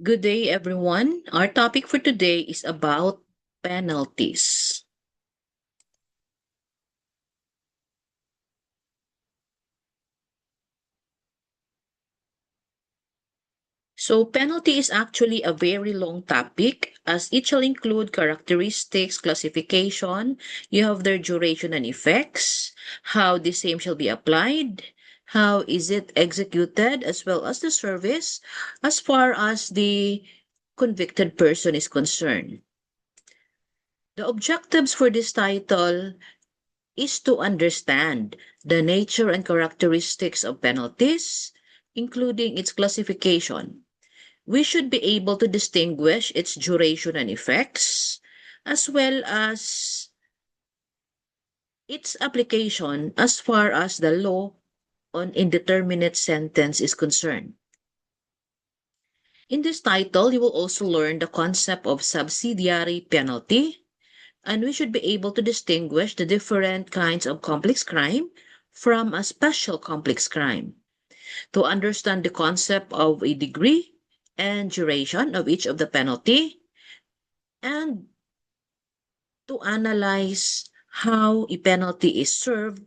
Good day, everyone. Our topic for today is about penalties. So, penalty is actually a very long topic as it shall include characteristics, classification, you have their duration and effects, how the same shall be applied, how is it executed, as well as the service as far as the convicted person is concerned. The objectives for this title is to understand the nature and characteristics of penalties, including its classification. We should be able to distinguish its duration and effects, as well as its application as far as the law on indeterminate sentence is concerned. In this title, you will also learn the concept of subsidiary penalty, and we should be able to distinguish the different kinds of complex crime from a special complex crime. To understand the concept of a degree and duration of each of the penalty, and to analyze how a penalty is served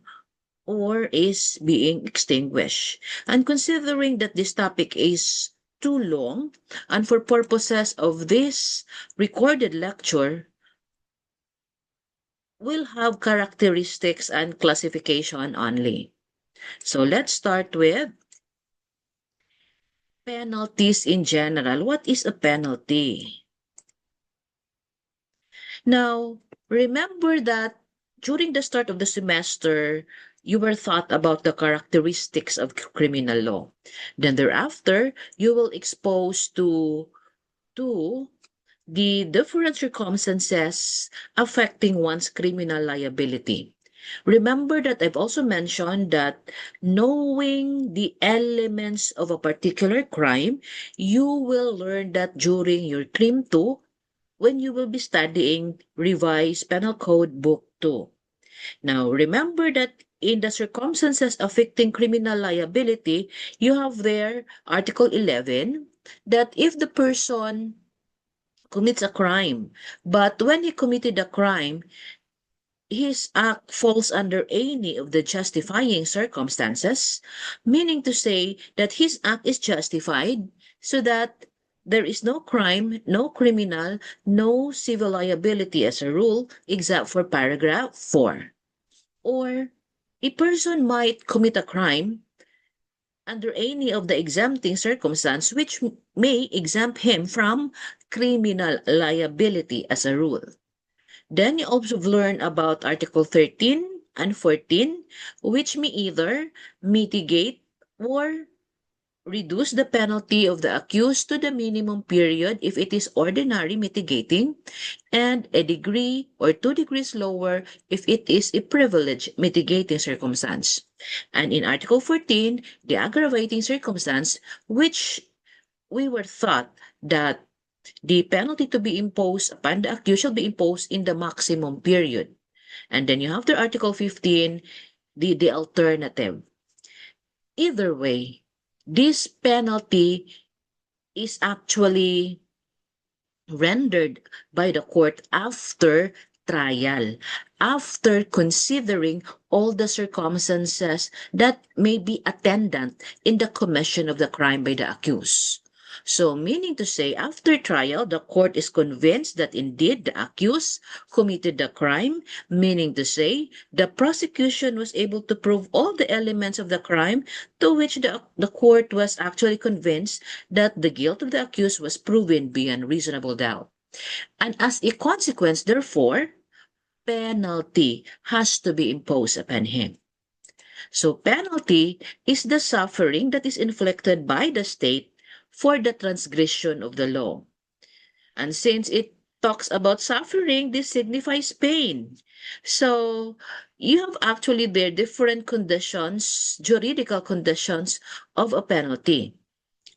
or is being extinguished. And considering that this topic is too long, and for purposes of this recorded lecture, will have characteristics and classification only. So let's start with penalties in general. What is a penalty? Now, remember that during the start of the semester, you were taught about the characteristics of criminal law. Then thereafter, you will expose to the different circumstances affecting one's criminal liability. Remember that I've also mentioned that knowing the elements of a particular crime, you will learn that during your CRIM 2 when you will be studying Revised Penal Code Book 2. Now, remember that in the circumstances affecting criminal liability, you have there Article 11 that if the person commits a crime. But when he committed a crime, his act falls under any of the justifying circumstances, meaning to say that his act is justified so that there is no crime, no criminal, no civil liability as a rule, except for paragraph 4. Or a person might commit a crime under any of the exempting circumstance which may exempt him from criminal liability as a rule. Then you also learn about Article 13 and 14, which may either mitigate or reduce the penalty of the accused to the minimum period if it is ordinary mitigating, and a degree or 2 degrees lower if it is a privilege mitigating circumstance. And in Article 14, the aggravating circumstance, which we were taught that the penalty to be imposed upon the accused shall be imposed in the maximum period. And then you have the Article 15, the alternative. Either way, this penalty is actually rendered by the court after trial, after considering all the circumstances that may be attendant in the commission of the crime by the accused. So, meaning to say, after trial, the court is convinced that indeed the accused committed the crime, meaning to say, the prosecution was able to prove all the elements of the crime to which the court was actually convinced that the guilt of the accused was proven beyond reasonable doubt. And as a consequence, therefore, penalty has to be imposed upon him. So penalty is the suffering that is inflicted by the state for the transgression of the law. And since it talks about suffering, this signifies pain. So you have actually there different conditions, juridical conditions of a penalty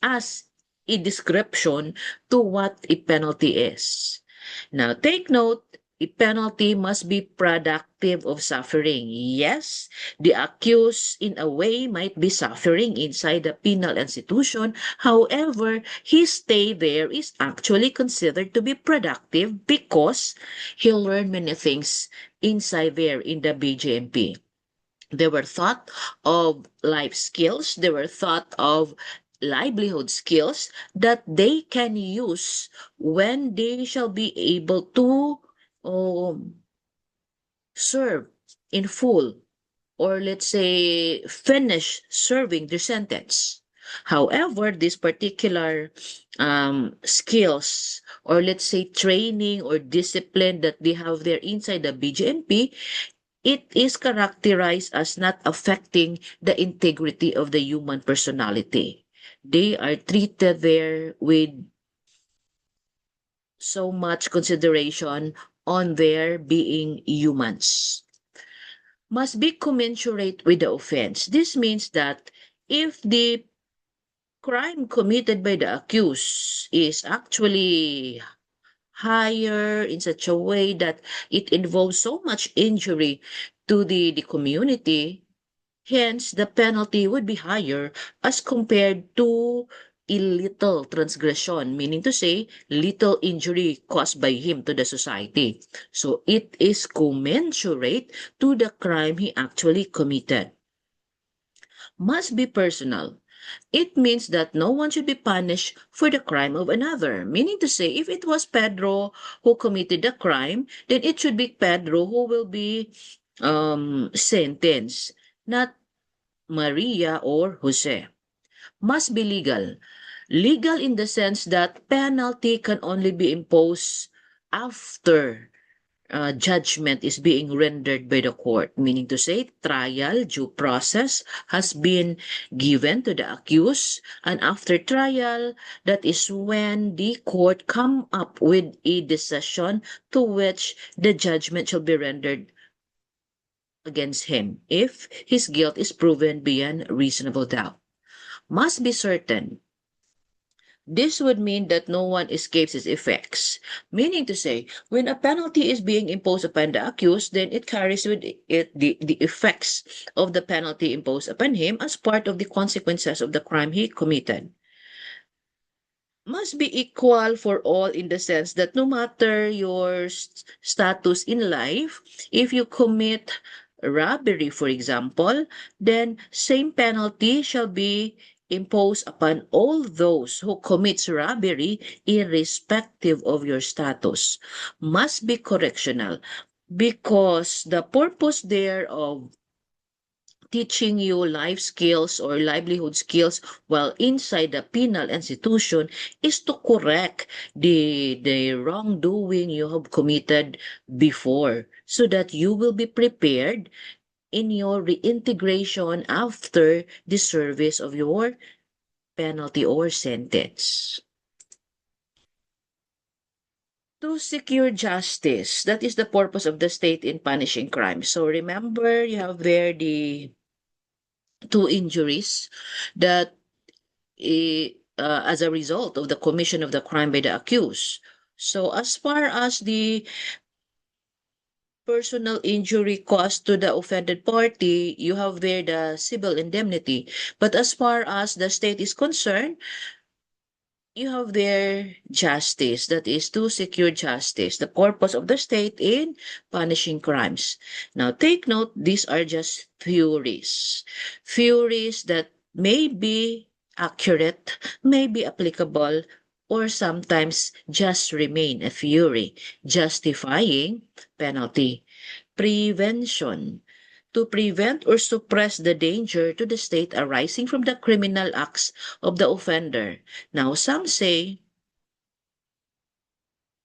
as a description to what a penalty is. Now take note a penalty must be productive of suffering. Yes, the accused in a way might be suffering inside the penal institution. However, his stay there is actually considered to be productive because he'll learn many things inside there in the BJMP. They were thought of life skills, they were thought of livelihood skills that they can use when they shall be able to serve in full, or let's say finish serving their sentence. However, this particular skills, or let's say training or discipline that they have there inside the BGMP, it is characterized as not affecting the integrity of the human personality. They are treated there with so much consideration on their being humans. Must be commensurate with the offense. This means that if the crime committed by the accused is actually higher in such a way that it involves so much injury to the community, hence the penalty would be higher as compared to a little transgression, meaning to say little injury caused by him to the society. So it is commensurate to the crime he actually committed. Must be personal. It means that no one should be punished for the crime of another. Meaning to say, if it was Pedro who committed the crime, then it should be Pedro who will be sentenced, not Maria or Jose. Must be legal. Legal in the sense that penalty can only be imposed after judgment is being rendered by the court, meaning to say trial, due process has been given to the accused, and after trial, that is when the court come up with a decision to which the judgment shall be rendered against him if his guilt is proven beyond reasonable doubt. Must be certain. This would mean that no one escapes its effects. Meaning to say, when a penalty is being imposed upon the accused, then it carries with it the effects of the penalty imposed upon him as part of the consequences of the crime he committed. Must be equal for all in the sense that no matter your status in life, if you commit robbery, for example, then same penalty shall be imposed upon all those who commits robbery irrespective of your status. Must be correctional because the purpose there of teaching you life skills or livelihood skills while inside the penal institution is to correct the wrongdoing you have committed before so that you will be prepared in your reintegration after the service of your penalty or sentence. To secure justice, that is the purpose of the state in punishing crime. So remember, you have there the two injuries that as a result of the commission of the crime by the accused. So as far as the personal injury caused to the offended party, you have there the civil indemnity. But as far as the state is concerned, you have there justice, that is to secure justice, the purpose of the state in punishing crimes. Now take note, these are just theories. Theories that may be accurate, may be applicable, or sometimes just remain a theory, justifying penalty. Prevention. To prevent or suppress the danger to the state arising from the criminal acts of the offender. Now, some say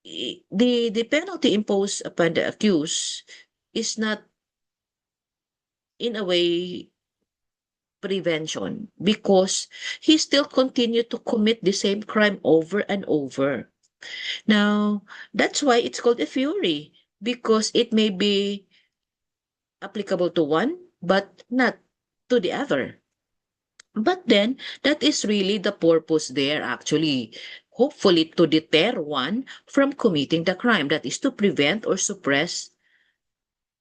the penalty imposed upon the accused is not in a way prevention because he still continued to commit the same crime over and over. Now, that's why it's called a theory because it may be applicable to one but not to the other. But then, that is really the purpose there actually. hopefully to deter one from committing the crime. That is to prevent or suppress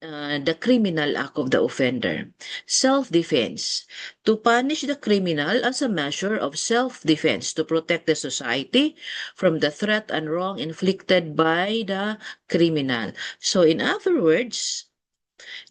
the criminal act of the offender. Self-defense. To punish the criminal as a measure of self-defense to protect the society from the threat and wrong inflicted by the criminal. So in other words,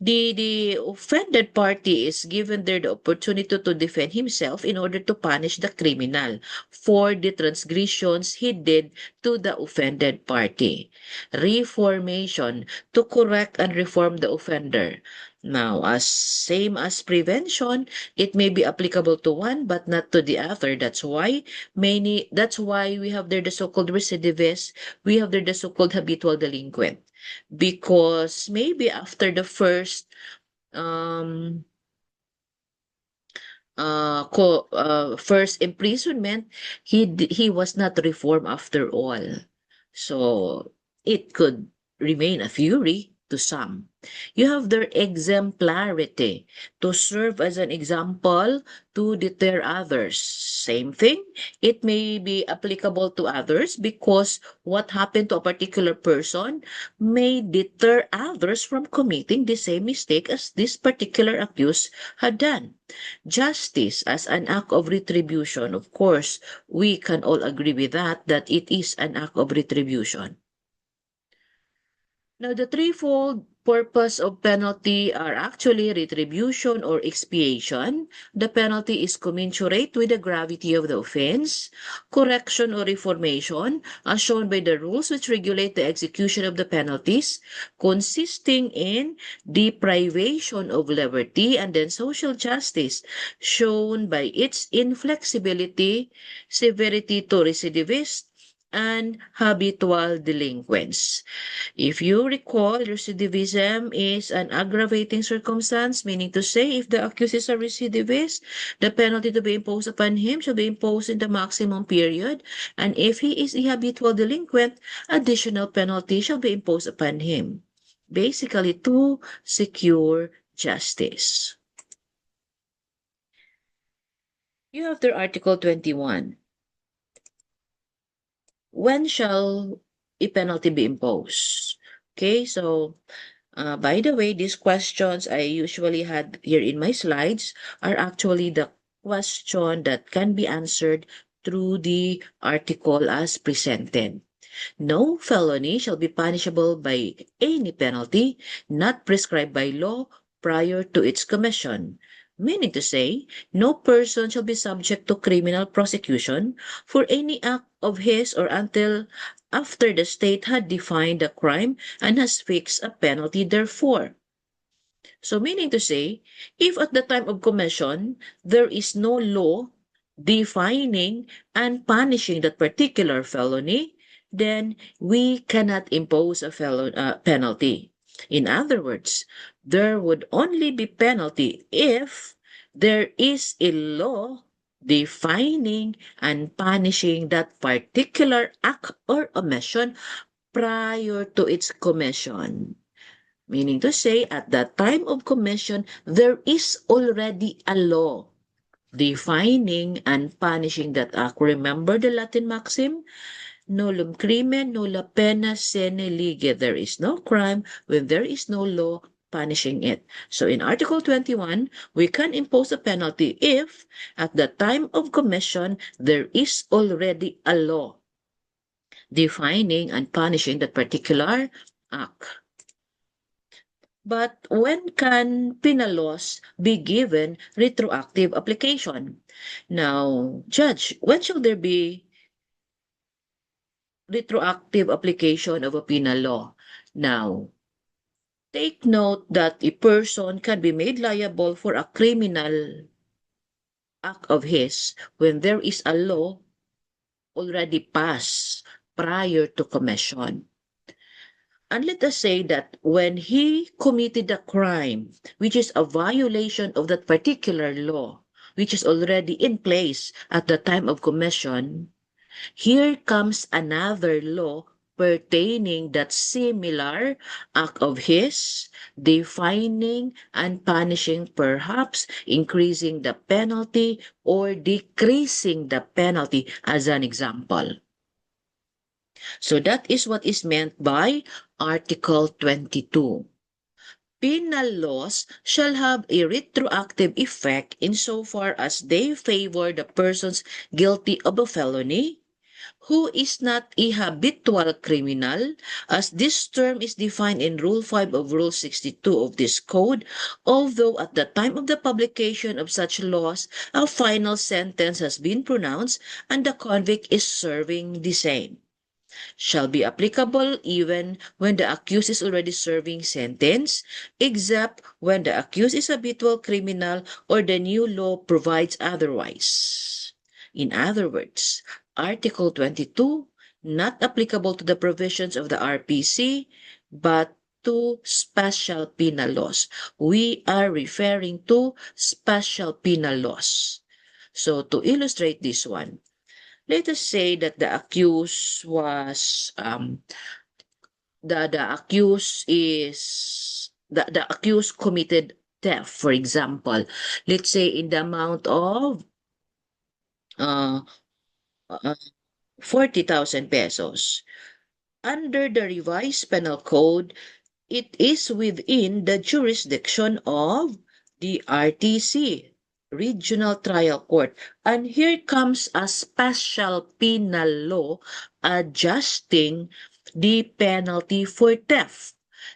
the offended party is given there the opportunity to defend himself in order to punish the criminal for the transgressions he did to the offended party. Reformation, to correct and reform the offender. Now, as same as prevention, it may be applicable to one but not to the other. That's why we have there the so-called recidivist, we have there the so-called habitual delinquent, because maybe after the first um first imprisonment, he was not reformed after all, so it could remain a fury to some. You have their exemplarity, to serve as an example to deter others. Same thing, it may be applicable to others because what happened to a particular person may deter others from committing the same mistake as this particular accused had done. Justice as an act of retribution. Of course, we can all agree with that it is an act of retribution. Now, the threefold purpose of penalty are actually retribution or expiation. The penalty is commensurate with the gravity of the offense. Correction or reformation, as shown by the rules which regulate the execution of the penalties, consisting in deprivation of liberty, and then social justice, shown by its inflexibility, severity to recidivists, and habitual delinquents. If you recall, recidivism is an aggravating circumstance, meaning to say, if the accused is a recidivist, the penalty to be imposed upon him shall be imposed in the maximum period, and if he is a habitual delinquent, additional penalty shall be imposed upon him. Basically, to secure justice. You have the Article 21. When shall a penalty be imposed? Okay, so by the way, these questions I usually had here in my slides are actually the question that can be answered through the article as presented. No felony shall be punishable by any penalty not prescribed by law prior to its commission. Meaning to say, no person shall be subject to criminal prosecution for any act of his or until after the state had defined the crime and has fixed a penalty therefor. So meaning to say, if at the time of commission, there is no law defining and punishing that particular felony, then we cannot impose a penalty. In other words, there would only be penalty if there is a law defining and punishing that particular act or omission prior to its commission. Meaning to say, at the time of commission, there is already a law defining and punishing that act. Remember the Latin maxim? Nullum crimen, nulla pena sine lege. There is no crime when there is no law punishing it. So in Article 21, we can impose a penalty if, at the time of commission, there is already a law defining and punishing that particular act. But when can penal laws be given retroactive application? Now, Judge, when shall there be retroactive application of a penal law? Now, take note that a person can be made liable for a criminal act of his when there is a law already passed prior to commission. And let us say that when he committed a crime, which is a violation of that particular law, which is already in place at the time of commission, here comes another law pertaining that similar act of his, defining and punishing, perhaps increasing the penalty or decreasing the penalty as an example. So that is what is meant by Article 22. Penal laws shall have a retroactive effect insofar as they favor the persons guilty of a felony who is not a habitual criminal, as this term is defined in Rule 5 of Rule 62 of this code, although at the time of the publication of such laws, a final sentence has been pronounced and the convict is serving the same. Shall be applicable even when the accused is already serving sentence, except when the accused is a habitual criminal or the new law provides otherwise. In other words, Article 22 not applicable to the provisions of the RPC, but to special penal laws. We are referring to special penal laws. So to illustrate this one, let us say that the accused was the accused is the accused committed theft, for example. Let's say in the amount of uh, uh 40,000 pesos. Under the revised penal code, it is within the jurisdiction of the RTC, Regional Trial Court. And here comes a special penal law adjusting the penalty for theft.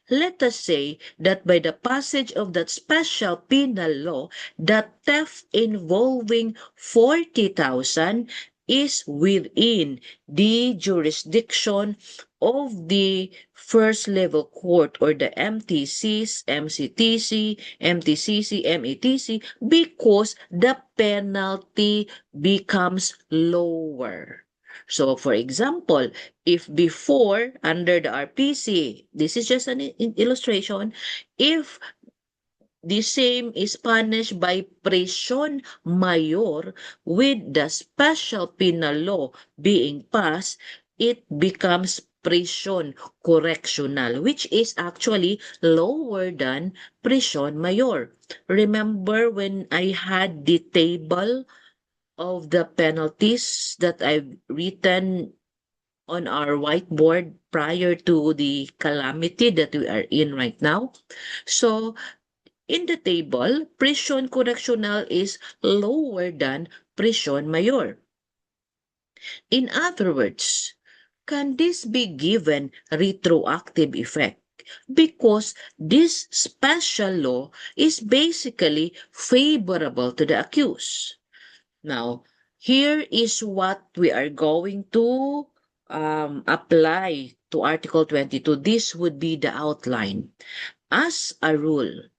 Let us say that by the passage of that special penal law, the theft involving 40,000 is within the jurisdiction of the first level court or the MTCs, MCTC, MTCC, METC because the penalty becomes lower. So for example, if before under the RPC, this is just an illustration, if the same is punished by prison mayor with the special penal law being passed, it becomes prison correctional, which is actually lower than prison mayor. Remember when I had the table of the penalties that I've written on our whiteboard prior to the calamity that we are in right now? So in the table, prison correctional is lower than prison mayor. In other words, can this be given retroactive effect? Because this special law is basically favorable to the accused. Now, here is what we are going to apply to Article 22. This would be the outline. As a rule,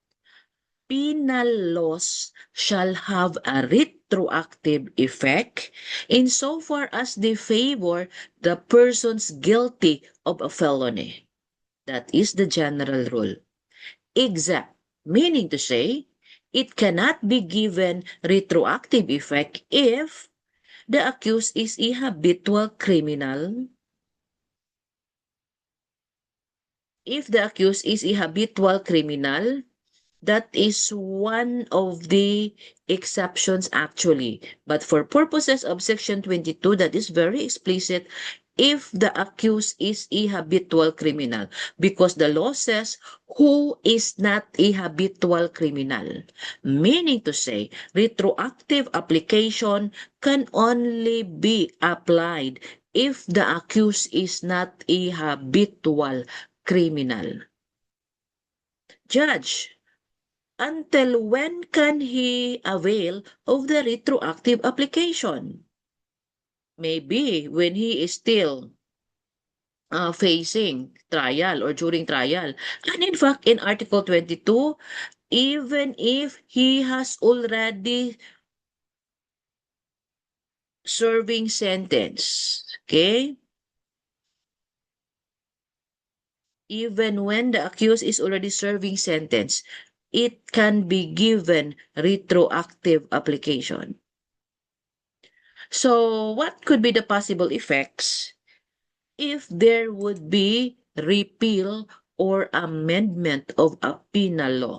penal laws shall have a retroactive effect insofar as they favor the persons guilty of a felony. That is the general rule. Except, meaning to say, it cannot be given retroactive effect if the accused is a habitual criminal. If the accused is a habitual criminal, that is one of the exceptions actually. But for purposes of Section 22, that is very explicit if the accused is a habitual criminal, because the law says who is not a habitual criminal. Meaning to say, retroactive application can only be applied if the accused is not a habitual criminal. Judge, until when can he avail of the retroactive application? Maybe when he is still facing trial or during trial. And in fact, in Article 22, even if he has already serving sentence, okay? Even when the accused is already serving sentence, it can be given retroactive application. So what could be the possible effects if there would be repeal or amendment of a penal law?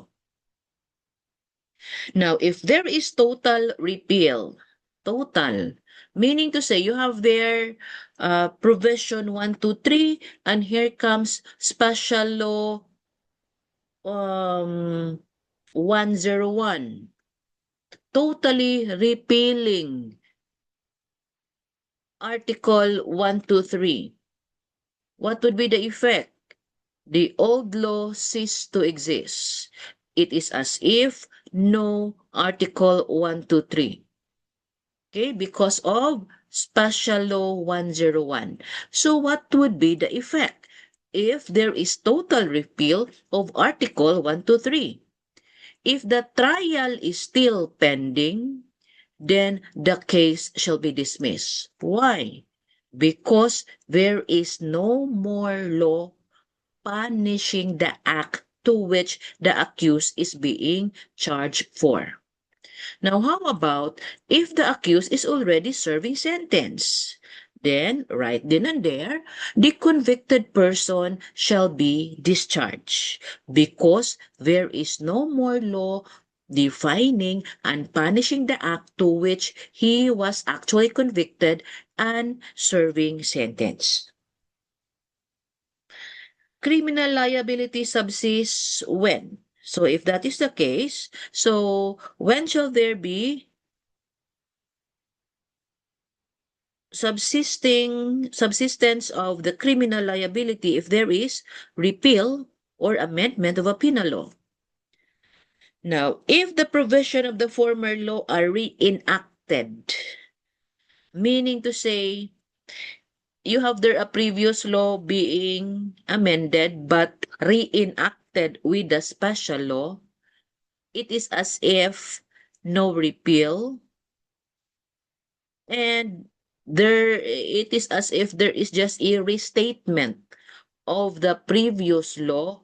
Now, if there is total repeal, total, Meaning to say, you have there provision 123, and here comes special law 101, totally repealing Article 123. What would be the effect? The old law ceased to exist. It is as if no Article 123. Okay, because of Special Law 101. So what would be the effect if there is total repeal of Article 123? If the trial is still pending, then the case shall be dismissed. Why? Because there is no more law punishing the act to which the accused is being charged for. Now, how about if the accused is already serving sentence? Then, right then and there, the convicted person shall be discharged because there is no more law defining and punishing the act to which he was actually convicted and serving sentence. Criminal liability subsists when? So if that is the case, so when shall there be subsistence of the criminal liability if there is repeal or amendment of a penal law? Now, if the provision of the former law are reenacted, meaning to say you have there a previous law being amended but reenacted with a special law, it is as if no repeal, and it is as if there is just a restatement of the previous law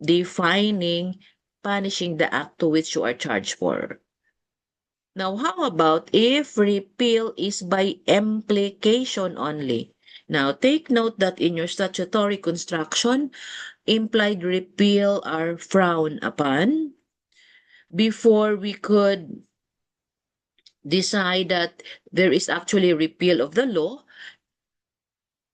defining punishing the act to which you are charged for. Now, how about if repeal is by implication only? Now, take note that in your statutory construction, implied repeal are frowned upon. Before we could decide that there is actually a repeal of the law,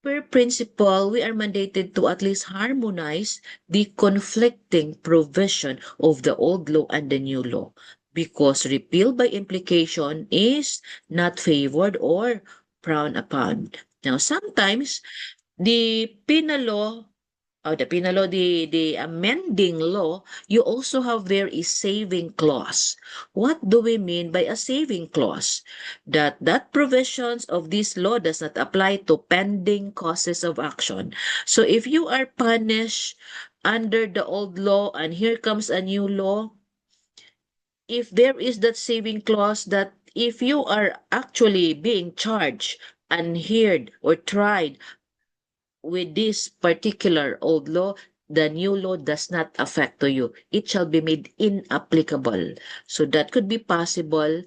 per principle, we are mandated to at least harmonize the conflicting provision of the old law and the new law, because repeal by implication is not favored or frowned upon. Now, sometimes the penal law the amending law, you also have there is saving clause. What do we mean by a saving clause? That provisions of this law does not apply to pending causes of action. So if you are punished under the old law and here comes a new law, if there is that saving clause that if you are actually being charged and heard or tried with this particular old law, the new law does not affect to you. It shall be made inapplicable. So that could be possible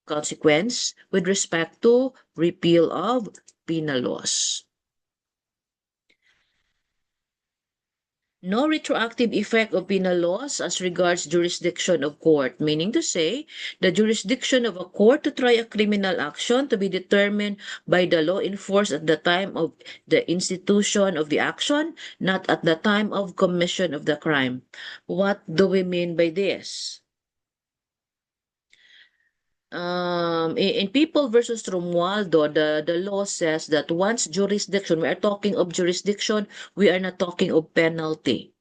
consequence with respect to repeal of penal laws. No retroactive effect of penal laws as regards jurisdiction of court, meaning to say, the jurisdiction of a court to try a criminal action to be determined by the law enforced at the time of the institution of the action, not at the time of commission of the crime. What do we mean by this? In People versus Romualdo, the law says that once jurisdiction, we are talking of jurisdiction, we are not talking of penalty.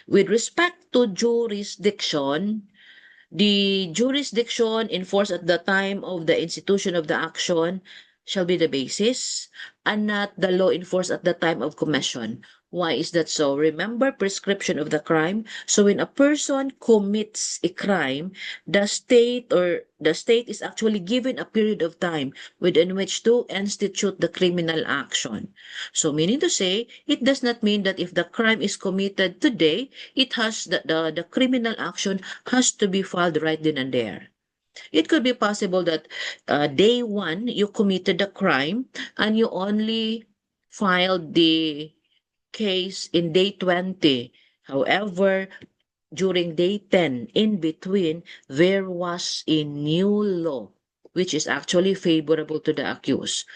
With respect to jurisdiction, the jurisdiction enforced at the time of the institution of the action shall be the basis and not the law enforced at the time of commission. Why is that so? Remember prescription of the crime. So when a person commits a crime, the state is actually given a period of time within which to institute the criminal action. So meaning to say, it does not mean that if the crime is committed today, it has the criminal action has to be filed right then and there. It could be possible that day one you committed the crime and you only filed the case in day 20. However, during day 10, in between, there was a new law which is actually favorable to the accused.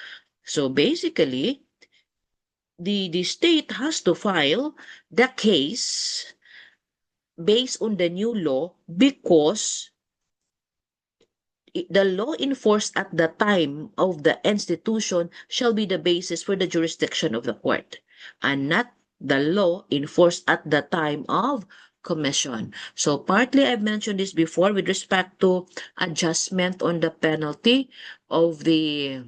So basically, the state has to file the case based on the new law because the law enforced at the time of the institution shall be the basis for the jurisdiction of the court, and not the law enforced at the time of commission. So partly I've mentioned this before with respect to adjustment on the penalty of the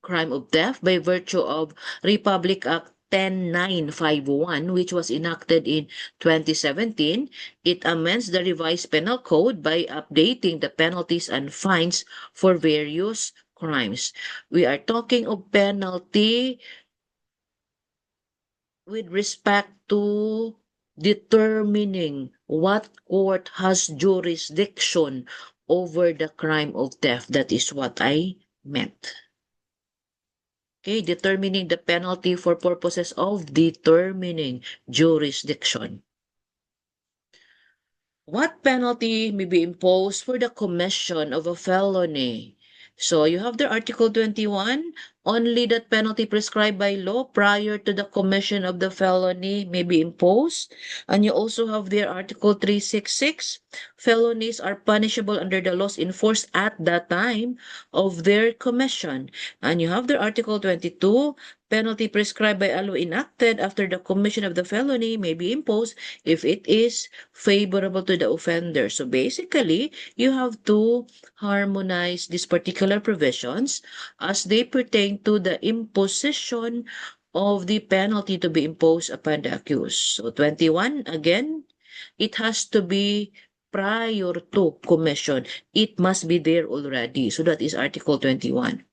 crime of theft by virtue of Republic Act 10951, which was enacted in 2017. It amends the revised penal code by updating the penalties and fines for various crimes. We are talking of penalty with respect to determining what court has jurisdiction over the crime of theft. That is what I meant. Okay, determining the penalty for purposes of determining jurisdiction. What penalty may be imposed for the commission of a felony? So you have the Article 21, only that penalty prescribed by law prior to the commission of the felony may be imposed. And you also have there Article 366, felonies are punishable under the laws enforced at the time of their commission. And you have the Article 22, penalty prescribed by a law enacted after the commission of the felony may be imposed if it is favorable to the offender. So basically, you have to harmonize these particular provisions as they pertain to the imposition of the penalty to be imposed upon the accused. So 21, again, it has to be prior to commission. It must be there already. So that is Article 21.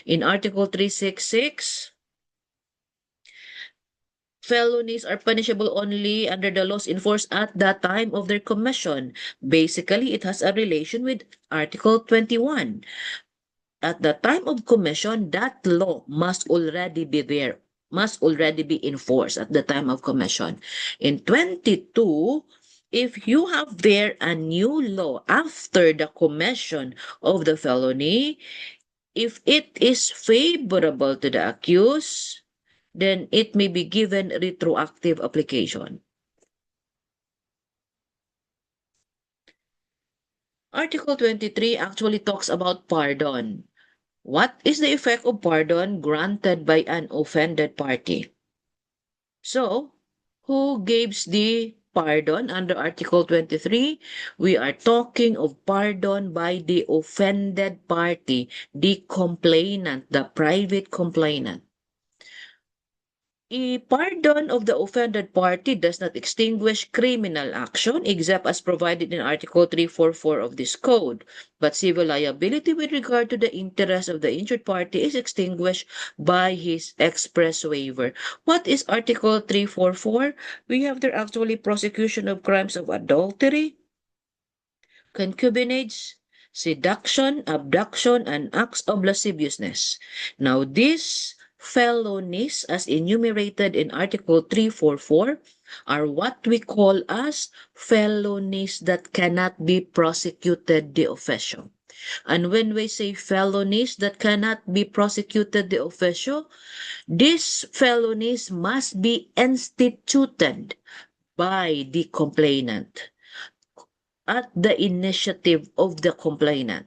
In Article 366, felonies are punishable only under the laws enforced at the time of their commission. Basically, it has a relation with Article 21. At the time of commission, that law must already be there, must already be enforced at the time of commission. In 22, if you have there a new law after the commission of the felony, if it is favorable to the accused, then it may be given retroactive application. Article 23 actually talks about pardon. What is the effect of pardon granted by an offended party? So, who gives the pardon under Article 23? We are talking of pardon by the offended party, the complainant, the private complainant. A pardon of the offended party does not extinguish criminal action except as provided in Article 344 of this code, but civil liability with regard to the interest of the injured party is extinguished by his express waiver. What is Article 344? We have there actually prosecution of crimes of adultery, concubinage, seduction, abduction, and acts of lasciviousness. Now, these felonies, as enumerated in Article 344, are what we call as felonies that cannot be prosecuted de officio. And when we say felonies that cannot be prosecuted de officio, these felonies must be instituted by the complainant at the initiative of the complainant.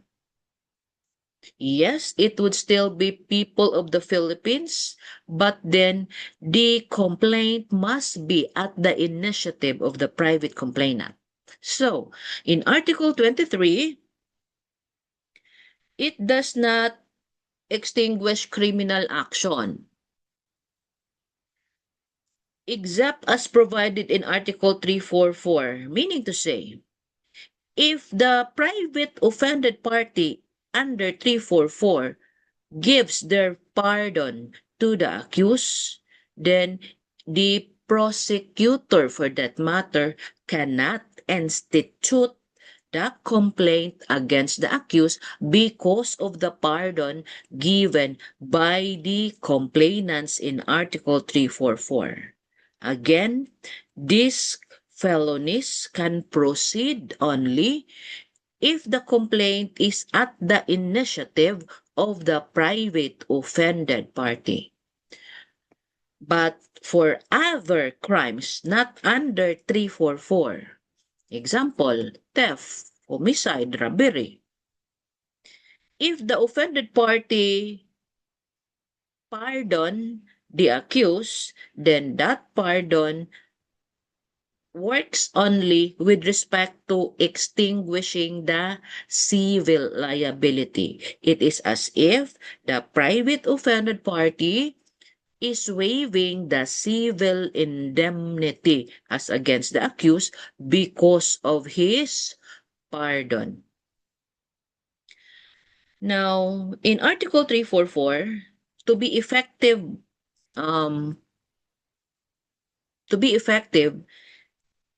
Yes, it would still be people of the Philippines, but then the complaint must be at the initiative of the private complainant. So, in Article 23, it does not extinguish criminal action, except as provided in Article 344, meaning to say, if the private offended party under 344 gives their pardon to the accused, then the prosecutor for that matter cannot institute the complaint against the accused because of the pardon given by the complainants in Article 344. Again, these felonies can proceed only if the complaint is at the initiative of the private offended party. But for other crimes not under 344, example, theft, homicide, robbery, if the offended party pardon the accused, then that pardon works only with respect to extinguishing the civil liability. It is as if the private offended party is waiving the civil indemnity as against the accused because of his pardon. Now, in Article 344, to be effective, um, to be effective,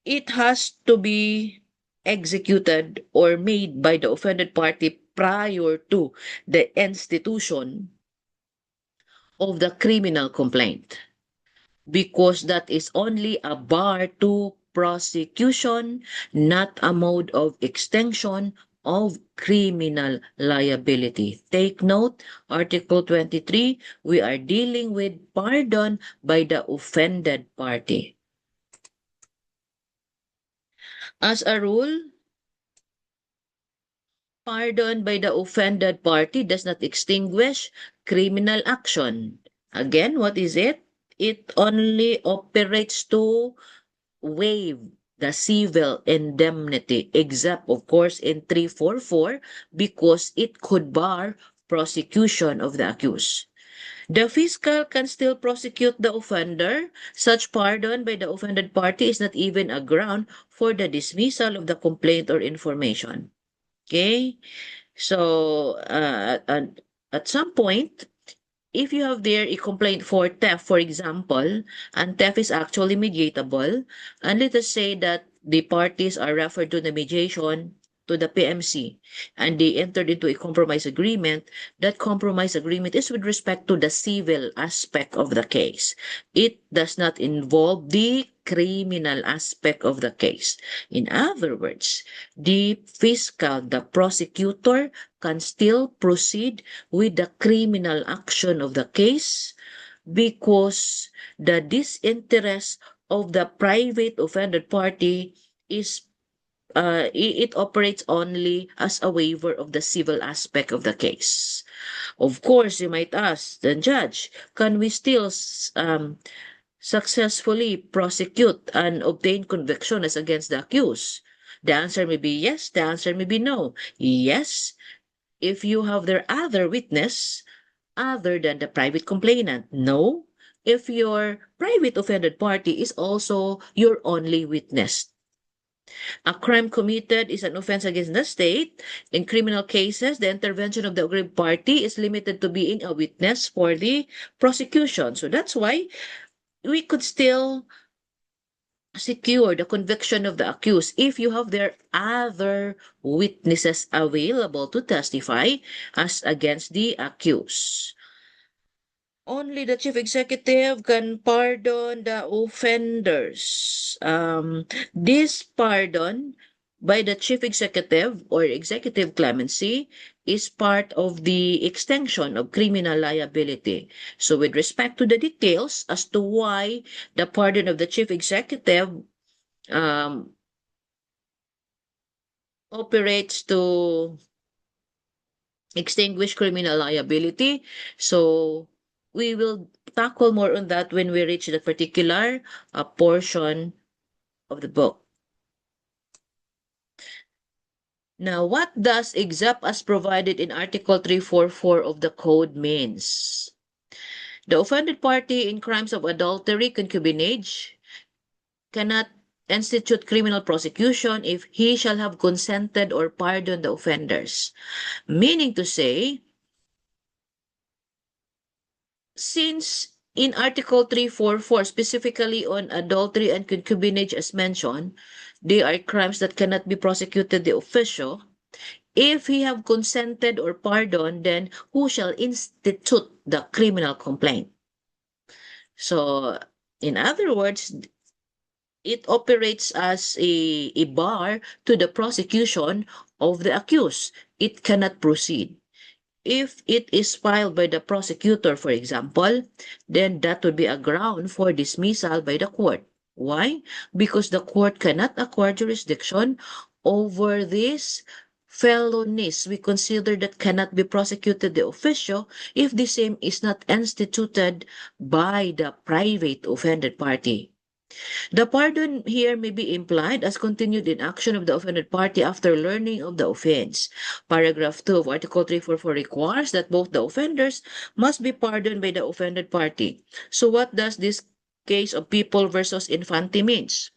it has to be executed or made by the offended party prior to the institution of the criminal complaint, because that is only a bar to prosecution, not a mode of extension of criminal liability. Take note, Article 23, we are dealing with pardon by the offended party. As a rule, pardon by the offended party does not extinguish criminal action. Again, what is it? It only operates to waive the civil indemnity, except, of course, in 344, because it could bar prosecution of the accused. The fiscal can still prosecute the offender. Such pardon by the offended party is not even a ground for the dismissal of the complaint or information. Okay? So, at some point, if you have there a complaint for theft, for example, and theft is actually mediatable, and let us say that the parties are referred to the mediation to the PMC, and they entered into a compromise agreement, that compromise agreement is with respect to the civil aspect of the case. It does not involve the criminal aspect of the case. In other words, the fiscal, the prosecutor, can still proceed with the criminal action of the case because the disinterest of the private offended party is it operates only as a waiver of the civil aspect of the case. Of course, you might ask the judge, can we still successfully prosecute and obtain conviction as against the accused? The answer may be yes, the answer may be no. Yes, if you have their other witness other than the private complainant. No, if your private offended party is also your only witness. A crime committed is an offense against the state. In criminal cases, the intervention of the aggrieved party is limited to being a witness for the prosecution. So that's why we could still secure the conviction of the accused if you have their other witnesses available to testify as against the accused. Only the chief executive can pardon the offenders. This pardon by the chief executive or executive clemency is part of the extension of criminal liability. So with respect to the details as to why the pardon of the chief executive operates to extinguish criminal liability. So we will tackle more on that when we reach that particular portion of the book. Now, what does except as provided in Article 344 of the Code means? The offended party in crimes of adultery, concubinage, cannot institute criminal prosecution if he shall have consented or pardoned the offenders. Meaning to say, since in Article 344, specifically on adultery and concubinage as mentioned, they are crimes that cannot be prosecuted the official. If he have consented or pardoned, then who shall institute the criminal complaint? So, in other words, it operates as a bar to the prosecution of the accused, it cannot proceed. If it is filed by the prosecutor, for example, then that would be a ground for dismissal by the court. Why? Because the court cannot acquire jurisdiction over these felonies. We consider that cannot be prosecuted de officio if the same is not instituted by the private offended party. The pardon here may be implied as continued inaction of the offended party after learning of the offense. Paragraph 2 of Article 344 requires that both the offenders must be pardoned by the offended party. So what does this case of People versus Infante means?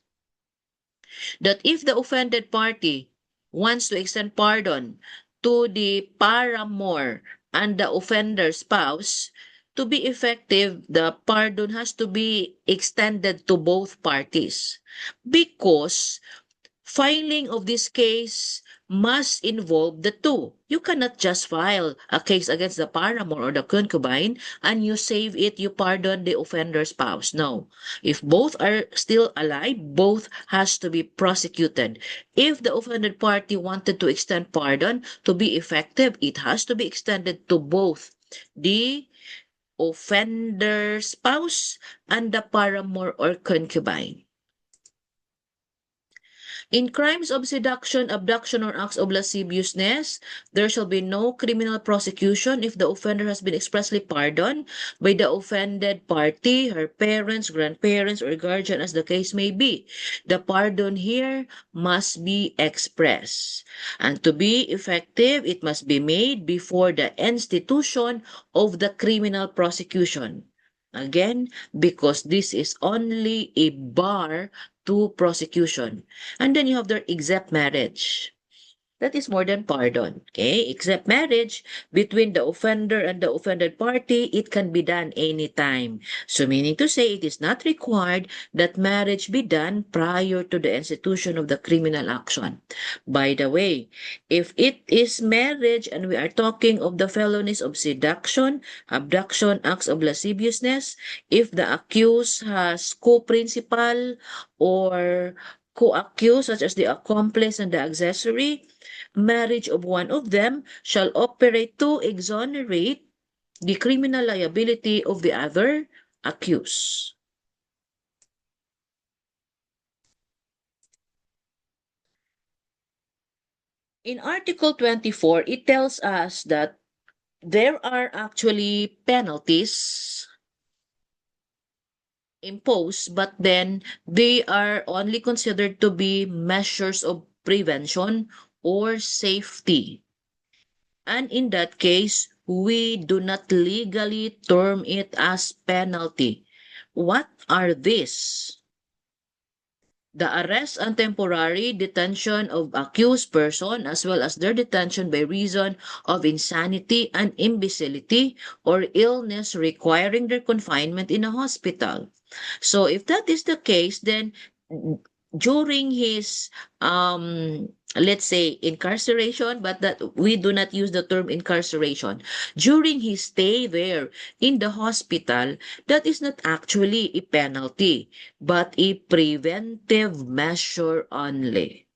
That if the offended party wants to extend pardon to the paramour and the offender spouse, to be effective, the pardon has to be extended to both parties because filing of this case must involve the two. You cannot just file a case against the paramour or the concubine and you save it, you pardon the offender spouse. No. If both are still alive, both has to be prosecuted. If the offended party wanted to extend pardon to be effective, it has to be extended to both the offender spouse and the paramour or concubine. In crimes of seduction, abduction, or acts of lasciviousness, there shall be no criminal prosecution if the offender has been expressly pardoned by the offended party, her parents, grandparents, or guardian, as the case may be. The pardon here must be express. And to be effective, it must be made before the institution of the criminal prosecution. Again, because this is only a bar to prosecution. And then you have the except marriage. That is more than pardon. Okay? Except marriage between the offender and the offended party, it can be done anytime. So meaning to say, it is not required that marriage be done prior to the institution of the criminal action. By the way, if it is marriage and we are talking of the felonies of seduction, abduction, acts of lasciviousness, if the accused has co-principal or co-accused, such as the accomplice and the accessory, marriage of one of them shall operate to exonerate the criminal liability of the other accused. In Article 24, it tells us that there are actually penalties imposed, but then they are only considered to be measures of prevention or safety. And in that case, we do not legally term it as penalty. What are these? The arrest and temporary detention of accused person as well as their detention by reason of insanity and imbecility or illness requiring their confinement in a hospital. So if that is the case, then during his let's say incarceration, but that we do not use the term incarceration, during his stay there in the hospital, that is not actually a penalty but a preventive measure only,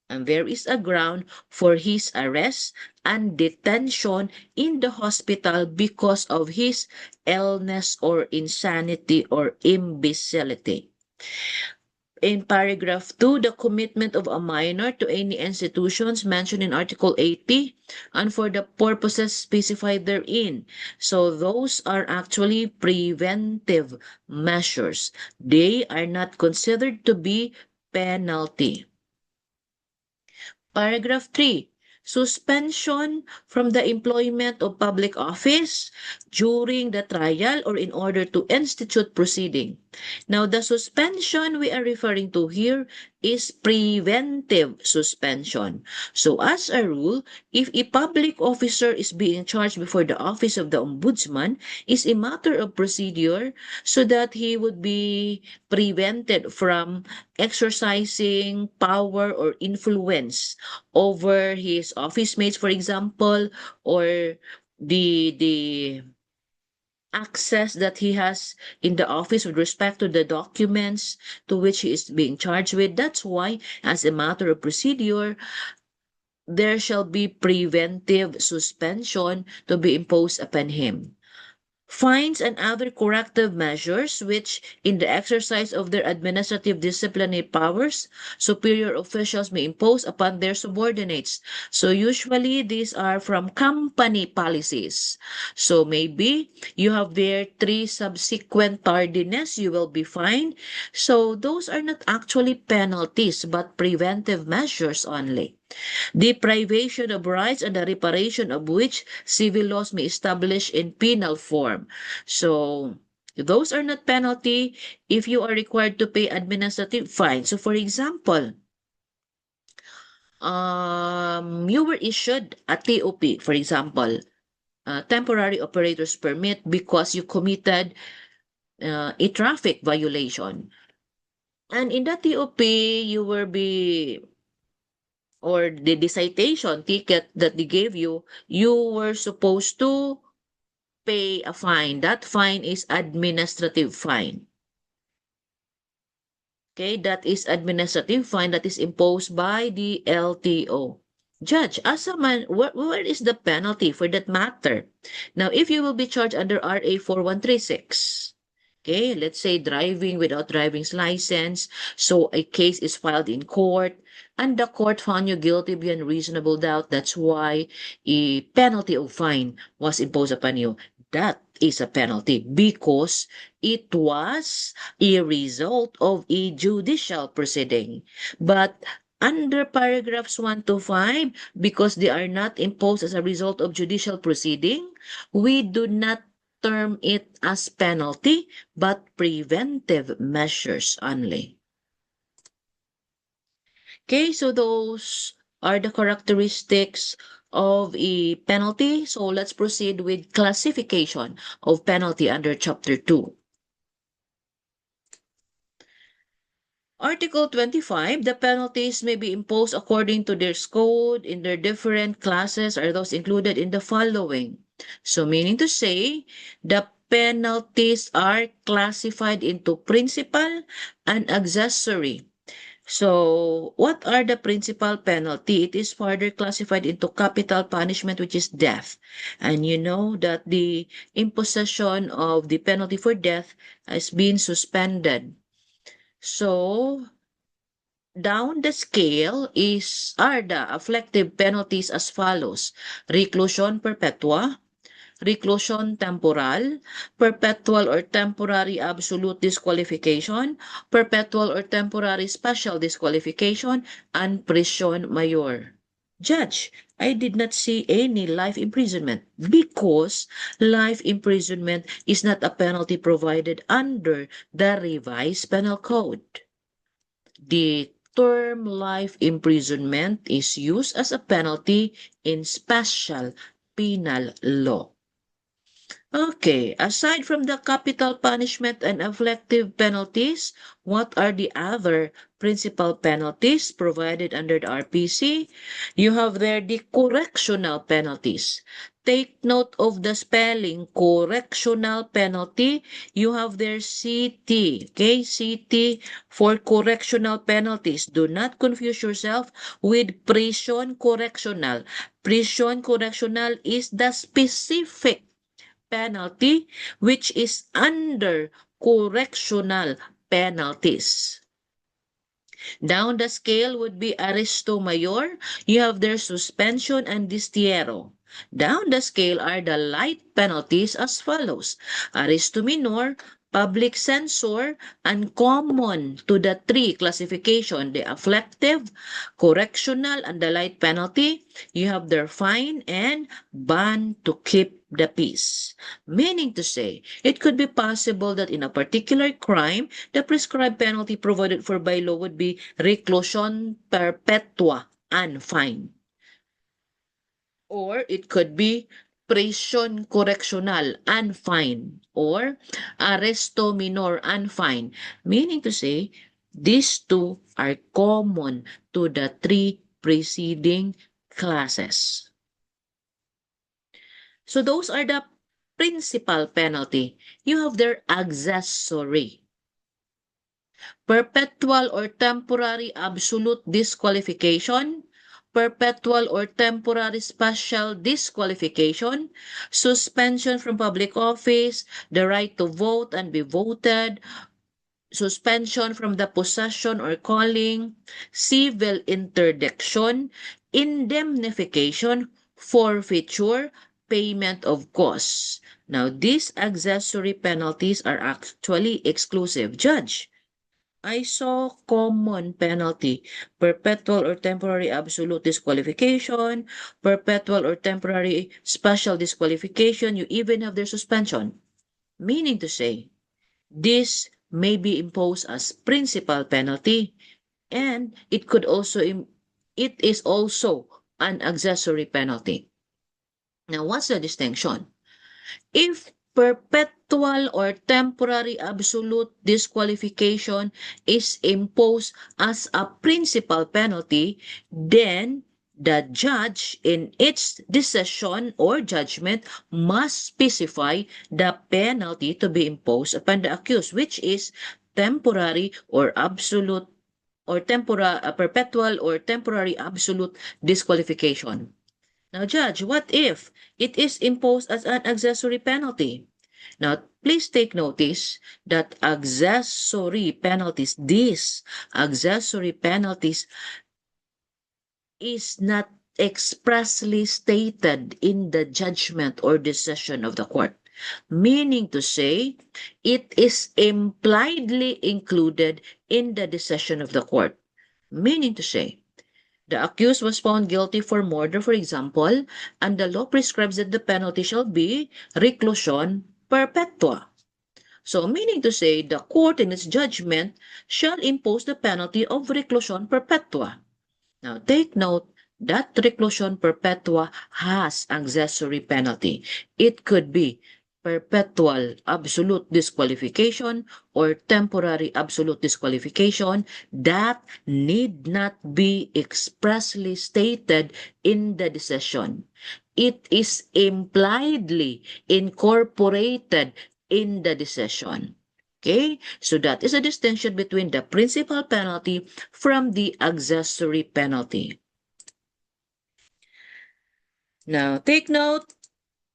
and there is a ground for his arrest and detention in the hospital because of his illness or insanity or imbecility. In paragraph 2, the commitment of a minor to any institutions mentioned in Article 80 and for the purposes specified therein. So those are actually preventive measures. They are not considered to be penalty. Paragraph 3. Suspension from the employment of public office during the trial or in order to institute proceeding. Now, the suspension we are referring to here is preventive suspension. So, as a rule, if a public officer is being charged before the office of the ombudsman, is a matter of procedure so that he would be prevented from exercising power or influence over his office mates, for example, or the access that he has in the office with respect to the documents to which he is being charged with. That's why, as a matter of procedure, there shall be preventive suspension to be imposed upon him. Fines and other corrective measures which, in the exercise of their administrative disciplinary powers, superior officials may impose upon their subordinates. So usually these are from company policies. So maybe you have there 3 subsequent tardiness, you will be fined. So those are not actually penalties but preventive measures only. Deprivation of rights and the reparation of which civil laws may establish in penal form. So, those are not penalty if you are required to pay administrative fine. So, for example, you were issued a TOP, for example, temporary operator's permit because you committed a traffic violation. And in that TOP, you will be or the citation ticket that they gave you, you were supposed to pay a fine. That fine is administrative fine. Okay, that is administrative fine that is imposed by the LTO. Judge, as a man, where is the penalty for that matter? Now, if you will be charged under RA 4136, okay, let's say driving without driving's license, so a case is filed in court, and the court found you guilty beyond reasonable doubt, that's why a penalty of fine was imposed upon you. That is a penalty because it was a result of a judicial proceeding. But under paragraphs 1 to 5, because they are not imposed as a result of judicial proceeding, we do not term it as penalty, but preventive measures only. Okay, so those are the characteristics of a penalty. So let's proceed with classification of penalty under Chapter 2. Article 25, the penalties may be imposed according to their code in their different classes are those included in the following. So meaning to say, the penalties are classified into principal and accessory. So what are the principal penalty? It is further classified into capital punishment, which is death. And you know that the imposition of the penalty for death has been suspended. So, down the scale are the afflictive penalties as follows: reclusion perpetua, reclusion temporal, perpetual or temporary absolute disqualification, perpetual or temporary special disqualification, and prisión mayor. Judge, I did not see any life imprisonment because life imprisonment is not a penalty provided under the revised penal code. The term life imprisonment is used as a penalty in special penal law. Okay, aside from the capital punishment and afflictive penalties, what are the other principal penalties provided under the RPC? You have there the correctional penalties. Take note of the spelling, correctional penalty. You have there CT, okay? CT for correctional penalties. Do not confuse yourself with prison correctional. Prison correctional is the specific penalty which is under correctional penalties. Down the scale would be arresto mayor. You have their suspension and destierro. Down the scale are the light penalties as follows: arresto minor, public censor, and common to the 3 classification, the afflictive, correctional, and the light penalty. You have their fine and ban to keep the peace. Meaning to say, it could be possible that in a particular crime, the prescribed penalty provided for by law would be reclusion perpetua and fine. Or it could be prisión correccional and fine, or arresto minor and fine. Meaning to say, these 2 are common to the 3 preceding classes. So those are the principal penalty. You have their accessory. Perpetual or temporary absolute disqualification, perpetual or temporary special disqualification, suspension from public office, the right to vote and be voted, suspension from the possession or calling, civil interdiction, indemnification, forfeiture, payment of costs. Now, these accessory penalties are actually exclusive. Judge, I saw common penalty, perpetual or temporary absolute disqualification, perpetual or temporary special disqualification. You even have their suspension. Meaning to say, this may be imposed as principal penalty, and it is also an accessory penalty. Now, what's the distinction? If perpetual or temporary absolute disqualification is imposed as a principal penalty, then the judge in its decision or judgment must specify the penalty to be imposed upon the accused, which is temporary or absolute or perpetual or temporary absolute disqualification. Now, Judge, what if it is imposed as an accessory penalty? Now, please take notice that these accessory penalties is not expressly stated in the judgment or decision of the court. Meaning to say, it is impliedly included in the decision of the court. Meaning to say, the accused was found guilty for murder, for example, and the law prescribes that the penalty shall be reclusion perpetua. So, meaning to say, the court in its judgment shall impose the penalty of reclusion perpetua. Now, take note that reclusion perpetua has accessory penalty. It could be perpetual absolute disqualification or temporary absolute disqualification that need not be expressly stated in the decision. It is impliedly incorporated in the decision. Okay, so that is a distinction between the principal penalty from the accessory penalty. Now, take note,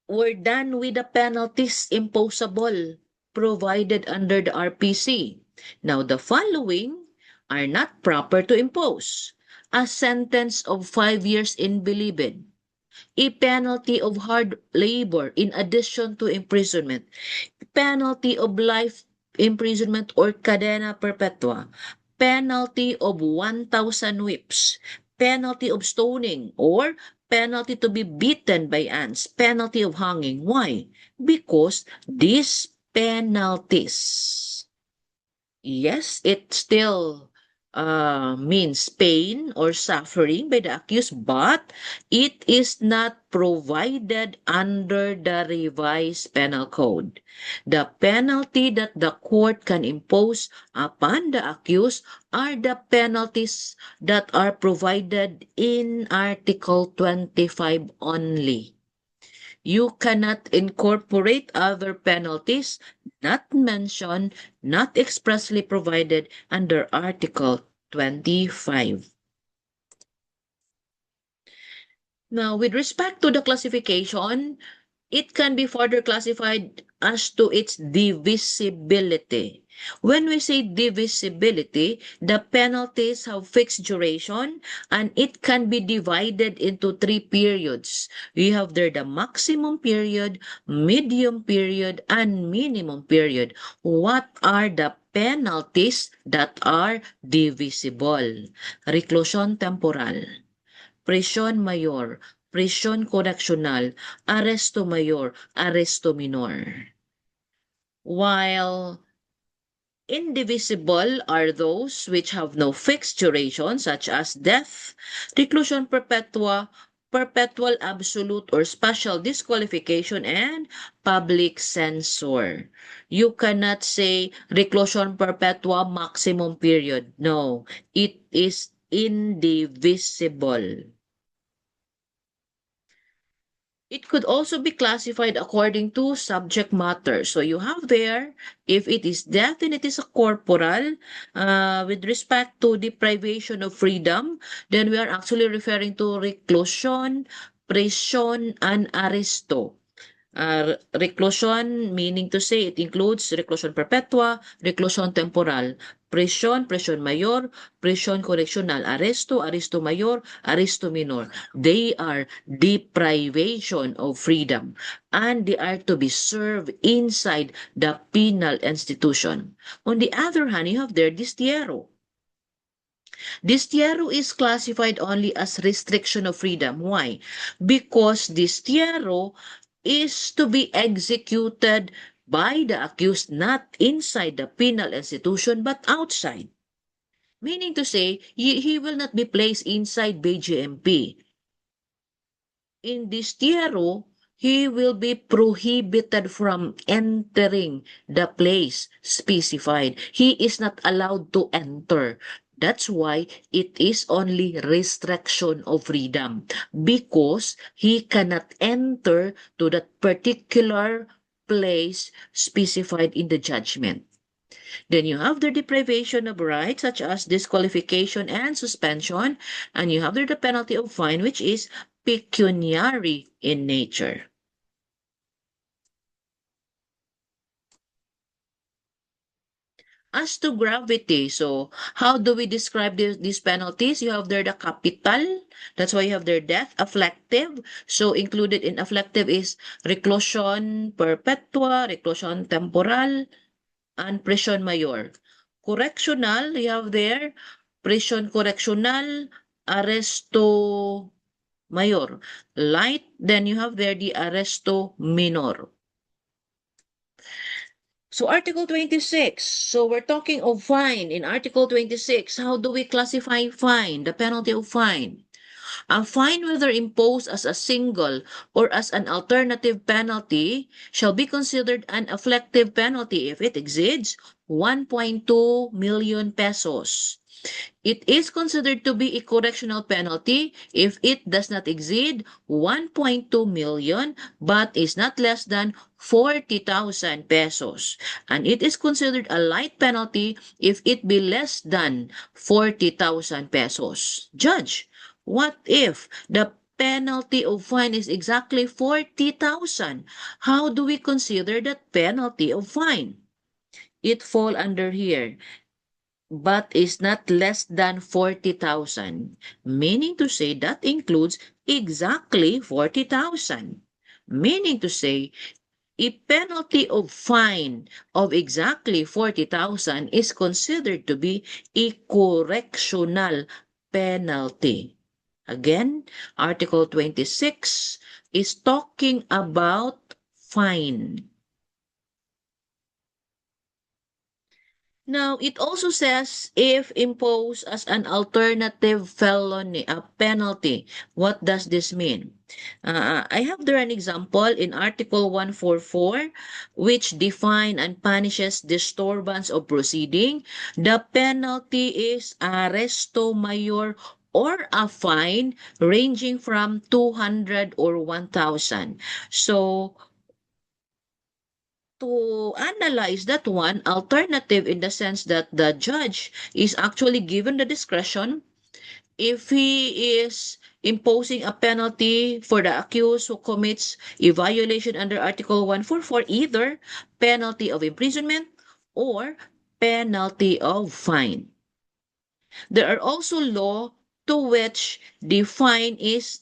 we're done with the penalties imposable provided under the RPC. Now, the following are not proper to impose. A sentence of 5 years in bilibid, a penalty of hard labor in addition to imprisonment, penalty of life imprisonment or cadena perpetua, penalty of 1,000 whips, penalty of stoning, or penalty to be beaten by ants, penalty of hanging. Why? Because these penalties, yes, it still means pain or suffering by the accused, but it is not provided under the revised penal code. The penalty that the court can impose upon the accused are the penalties that are provided in Article 25 only. You cannot incorporate other penalties not mentioned, not expressly provided under Article 25. Now, with respect to the classification, it can be further classified as to its divisibility. When we say divisibility, the penalties have fixed duration and it can be divided into 3 periods. We have there the maximum period, medium period, and minimum period. What are the penalties that are divisible? Reclusion temporal, prisión mayor, prisión correccional, arresto mayor, arresto minor. While indivisible are those which have no fixed duration, such as death, reclusion perpetua, perpetual absolute or special disqualification, and public censure. You cannot say reclusion perpetua maximum period. No, it is indivisible. It could also be classified according to subject matter. So you have there, if it is death and it is a corporal, with respect to deprivation of freedom, then we are actually referring to reclusion, prison, and arresto. Reclusion, meaning to say it includes reclusion perpetua, reclusion temporal, prisión mayor, prisión correccional, arresto mayor, arresto minor. They are deprivation of freedom and they are to be served inside the penal institution. On the other hand, you have there distierro. Distierro is classified only as restriction of freedom. Why? Because distierro is to be executed by the accused not inside the penal institution but outside. Meaning to say, he will not be placed inside BGMP. In distierro, he will be prohibited from entering the place specified. He is not allowed to enter. That's why it is only restriction of freedom because he cannot enter to that particular place specified in the judgment. Then you have the deprivation of rights such as disqualification and suspension, and you have the penalty of fine which is pecuniary in nature. As to gravity, so how do we describe these penalties? You have there the capital, that's why you have their death, afflictive. So included in afflictive is reclusion perpetua, reclusion temporal, and prisión mayor. Correctional, you have there prisión correccional, arresto mayor. Light, then you have there the arresto minor. So Article 26. So we're talking of fine in Article 26. How do we classify fine, the penalty of fine? A fine, whether imposed as a single or as an alternative penalty, shall be considered an afflictive penalty if it exceeds 1.2 million pesos. It is considered to be a correctional penalty if it does not exceed 1.2 million but is not less than 40,000 pesos. And it is considered a light penalty if it be less than 40,000 pesos. Judge, what if the penalty of fine is exactly 40,000? How do we consider that penalty of fine? It fall under here, but is not less than 40,000, meaning to say that includes exactly 40,000. Meaning to say, a penalty of fine of exactly 40,000 is considered to be a correctional penalty. Again, Article 26 is talking about fine. Now, it also says if imposed as an alternative felony, a penalty. What does this mean? I have there an example in Article 144, which define and punishes disturbance of proceeding. The penalty is arresto mayor or a fine ranging from 200 or 1,000. So, to analyze that one, alternative in the sense that the judge is actually given the discretion if he is imposing a penalty for the accused who commits a violation under Article 144, either penalty of imprisonment or penalty of fine. There are also law to which the fine is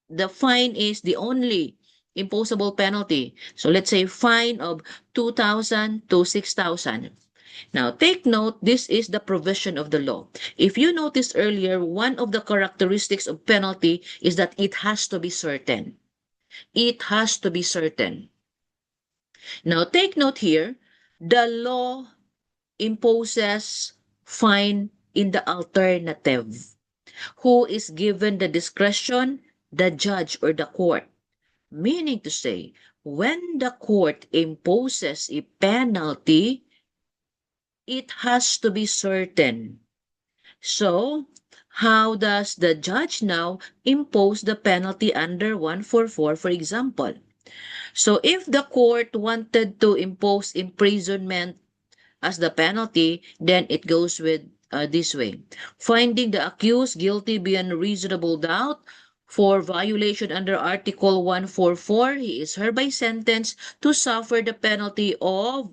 the only imposable penalty. So let's say fine of 2,000 to 6,000. Now take note, this is the provision of the law. If you noticed earlier, one of the characteristics of penalty is that it has to be certain. It has to be certain. Now take note here, the law imposes fine in the alternative. Who is given the discretion? The judge or the court. Meaning to say, when the court imposes a penalty, it has to be certain. So, how does the judge now impose the penalty under 144, for example? So if the court wanted to impose imprisonment as the penalty, then it goes with this way. Finding the accused guilty beyond reasonable doubt for violation under Article 144, he is hereby sentenced to suffer the penalty of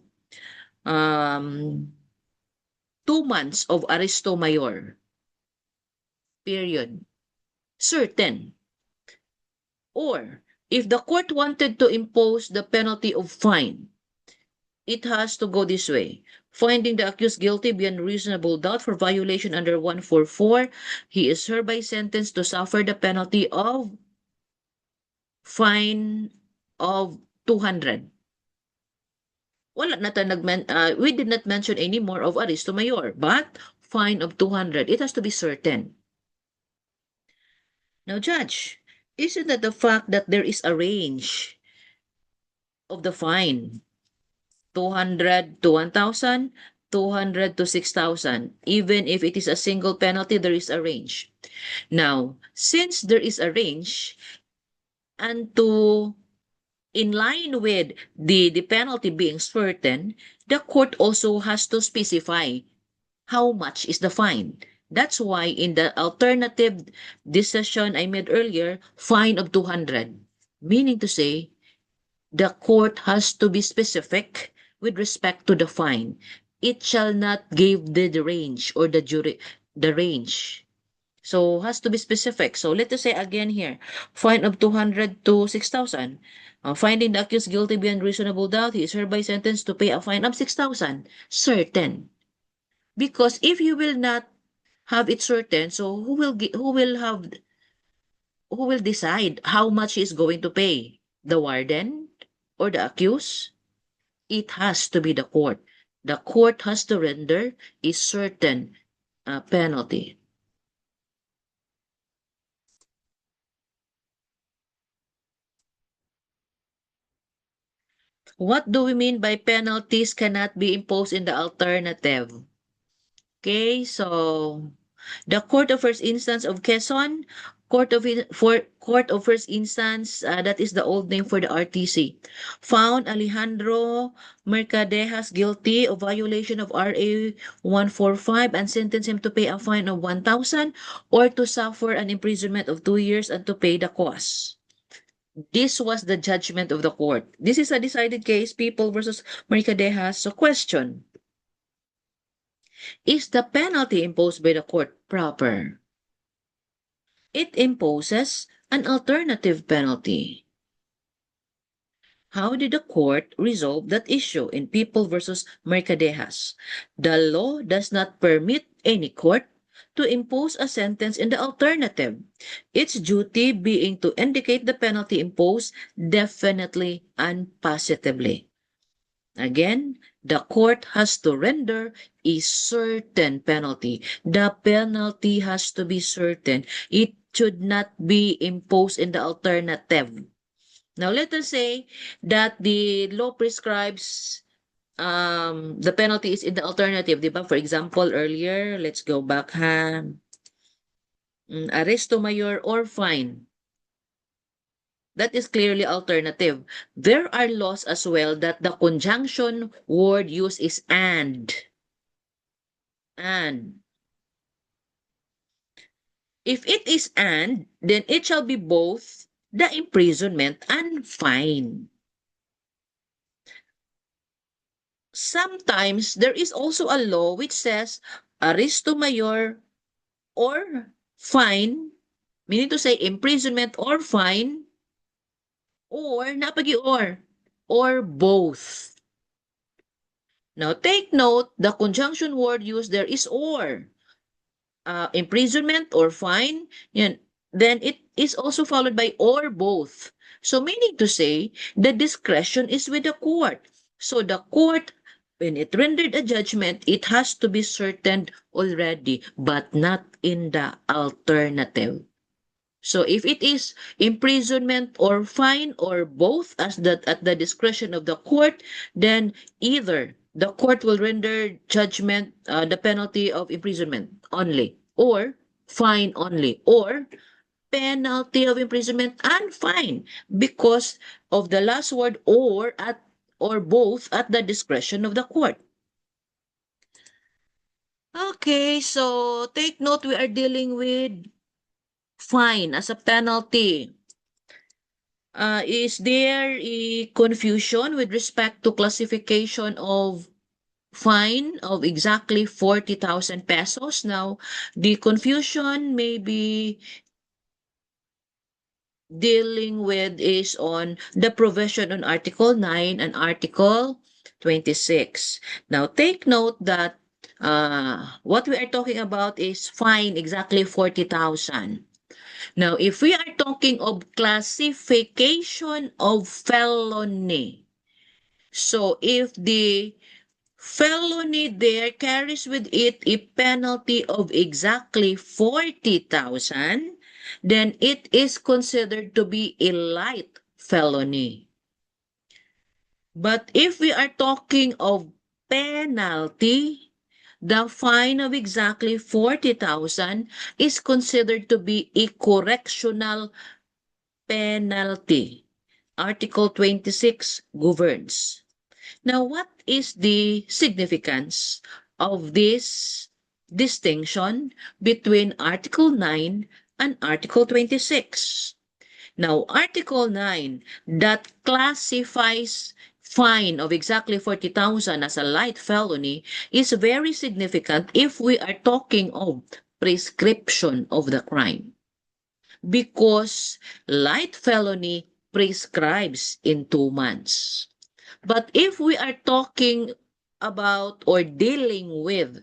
um, 2 months of arresto mayor. Period. Certain. Or, if the court wanted to impose the penalty of fine, it has to go this way. Finding the accused guilty beyond reasonable doubt for violation under 144, he is hereby sentenced to suffer the penalty of fine of 200. Wala na we did not mention any more of arresto mayor, but fine of 200. It has to be certain. Now, Judge, isn't that the fact that there is a range of the fine? 200 to 1,000, 200 to 6,000. Even if it is a single penalty, there is a range. Now, since there is a range, and to in line with the penalty being certain, the court also has to specify how much is the fine. That's why in the alternative decision I made earlier, fine of 200. Meaning to say, the court has to be specific with respect to the fine. It shall not give the range or the range. So has to be specific. So let us say again here, fine of 200 to 6,000. Finding the accused guilty beyond reasonable doubt, he is hereby sentenced to pay a fine of 6,000. Certain. Because if you will not have it certain, so who will decide how much he is going to pay? The warden or the accused? It has to be the court. The court has to render a certain penalty. What do we mean by penalties cannot be imposed in the alternative? Okay, so the Court of First Instance of Quezon, Court of First Instance, that is the old name for the RTC, found Alejandro Mercadejas guilty of violation of RA 145 and sentenced him to pay a fine of 1,000 or to suffer an imprisonment of 2 years and to pay the costs. This was the judgment of the court. This is a decided case, People versus Mercadejas. So question, is the penalty imposed by the court proper? It imposes an alternative penalty. How did the court resolve that issue in People versus Mercadejas? The law does not permit any court to impose a sentence in the alternative, its duty being to indicate the penalty imposed definitely and positively. Again, the court has to render a certain penalty. The penalty has to be certain. It should not be imposed in the alternative. Now, let us say that the law prescribes the penalty is in the alternative, di ba? For example, earlier, let's go back ha. Arresto mayor or fine. That is clearly alternative. There are laws as well that the conjunction word used is and. And. If it is and, then it shall be both the imprisonment and fine. Sometimes there is also a law which says arresto mayor or fine, meaning to say imprisonment or fine, or napagi or both. Now take note, the conjunction word used there is or. Imprisonment or fine, yan, then it is also followed by or both. So meaning to say, the discretion is with the court. So the court, when it rendered a judgment, it has to be certain already, but not in the alternative. So if it is imprisonment or fine or both at the discretion of the court, then either the court will render judgment, the penalty of imprisonment only, or fine only, or penalty of imprisonment and fine, because of the last word or both at the discretion of the court. Okay, so take note, we are dealing with fine as a penalty. Is there a confusion with respect to classification of fine of exactly 40,000 pesos? Now, the confusion may be dealing with is on the provision on Article 9 and Article 26. Now, take note that what we are talking about is fine exactly 40,000. Now, if we are talking of classification of felony, so if the felony there carries with it a penalty of exactly 40,000, then it is considered to be a light felony. But if we are talking of penalty, the fine of exactly 40,000 is considered to be a correctional penalty. Article 26 governs. Now, what is the significance of this distinction between Article 9 and Article 26? Now, Article 9 that classifies fine of exactly 40,000 as a light felony is very significant if we are talking of prescription of the crime, because light felony prescribes in 2 months. But if we are talking about or dealing with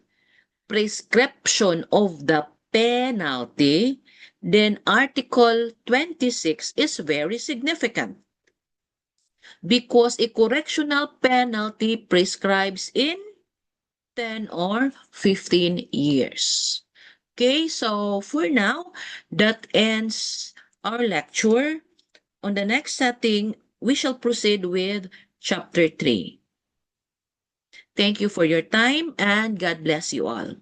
prescription of the penalty, then Article 26 is very significant, because a correctional penalty prescribes in 10 or 15 years. Okay, so for now, that ends our lecture. On the next setting, we shall proceed with Chapter 3. Thank you for your time and God bless you all.